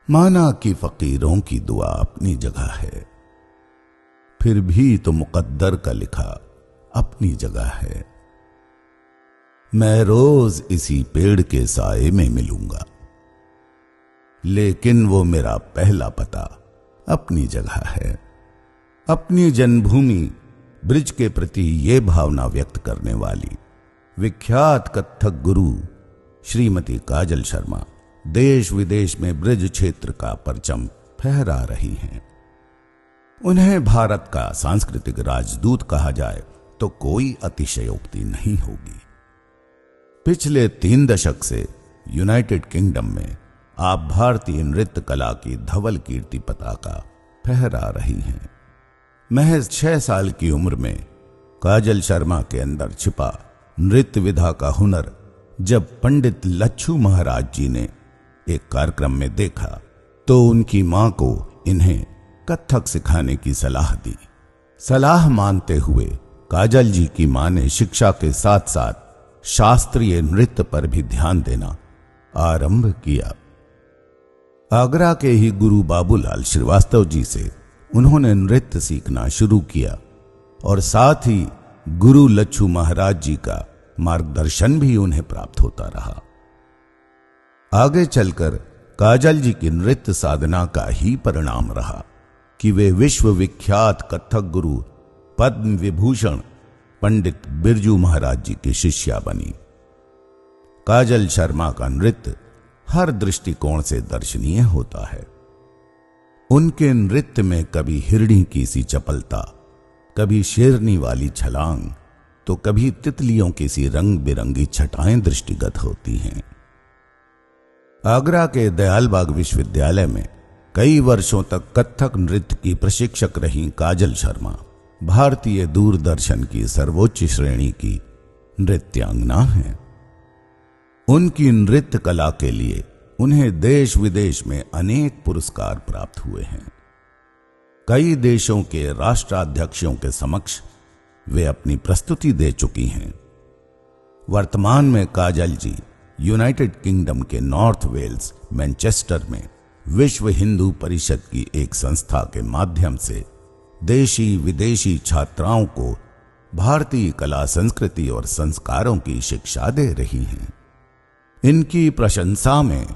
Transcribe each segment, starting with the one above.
माना कि फकीरों की दुआ अपनी जगह है, फिर भी तो मुकद्दर का लिखा अपनी जगह है। मैं रोज इसी पेड़ के साए में मिलूंगा, लेकिन वो मेरा पहला पता अपनी जगह है। अपनी जन्मभूमि ब्रिज के प्रति ये भावना व्यक्त करने वाली विख्यात कथक गुरु श्रीमती काजल शर्मा देश विदेश में ब्रिज क्षेत्र का परचम फहरा रही हैं। उन्हें भारत का सांस्कृतिक राजदूत कहा जाए तो कोई अतिशयोक्ति नहीं होगी। पिछले 3 दशक से यूनाइटेड किंगडम में आप भारतीय नृत्य कला की धवल कीर्ति पताका फहरा रही हैं। महज 6 साल की उम्र में काजल शर्मा के अंदर छिपा नृत्य विधा का हुनर जब पंडित लच्छू महाराज जी ने एक कार्यक्रम में देखा तो उनकी मां को इन्हें कथक सिखाने की सलाह दी। सलाह मानते हुए काजल जी की मां ने शिक्षा के साथ साथ शास्त्रीय नृत्य पर भी ध्यान देना आरंभ किया। आगरा के ही गुरु बाबूलाल श्रीवास्तव जी से उन्होंने नृत्य सीखना शुरू किया और साथ ही गुरु लच्छू महाराज जी का मार्गदर्शन भी उन्हें प्राप्त होता रहा। आगे चलकर काजल जी की नृत्य साधना का ही परिणाम रहा कि वे विश्वविख्यात कथक गुरु पद्म विभूषण पंडित बिरजू महाराज जी की शिष्या बनी। काजल शर्मा का नृत्य हर दृष्टिकोण से दर्शनीय होता है। उनके नृत्य में कभी हिरणी की सी चपलता, कभी शेरनी वाली छलांग, तो कभी तितलियों की सी रंग बिरंगी छटाएं दृष्टिगत होती हैं। आगरा के दयालबाग विश्वविद्यालय में कई वर्षों तक कथक नृत्य की प्रशिक्षक रहीं काजल शर्मा भारतीय दूरदर्शन की सर्वोच्च श्रेणी की नृत्यांगना हैं। उनकी नृत्य कला के लिए उन्हें देश विदेश में अनेक पुरस्कार प्राप्त हुए हैं। कई देशों के राष्ट्राध्यक्षों के समक्ष वे अपनी प्रस्तुति दे चुकी हैं। वर्तमान में काजल जी यूनाइटेड किंगडम के नॉर्थ वेल्स मैनचेस्टर में विश्व हिंदू परिषद की एक संस्था के माध्यम से देशी विदेशी छात्राओं को भारतीय कला संस्कृति और संस्कारों की शिक्षा दे रही हैं। इनकी प्रशंसा में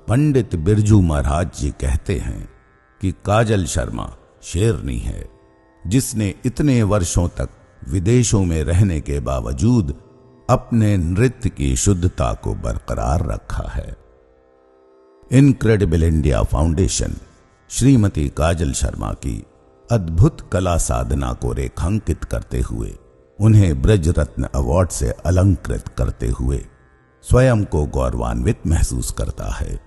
पंडित बिरजू महाराज जी कहते हैं कि काजल शर्मा शेरनी है, जिसने इतने वर्षों तक विदेशों में रहने के बावजूद अपने नृत्य की शुद्धता को बरकरार रखा है। इनक्रेडिबल इंडिया फाउंडेशन श्रीमती काजल शर्मा की अद्भुत कला साधना को रेखांकित करते हुए उन्हें ब्रज रत्न अवार्ड से अलंकृत करते हुए स्वयं को गौरवान्वित महसूस करता है।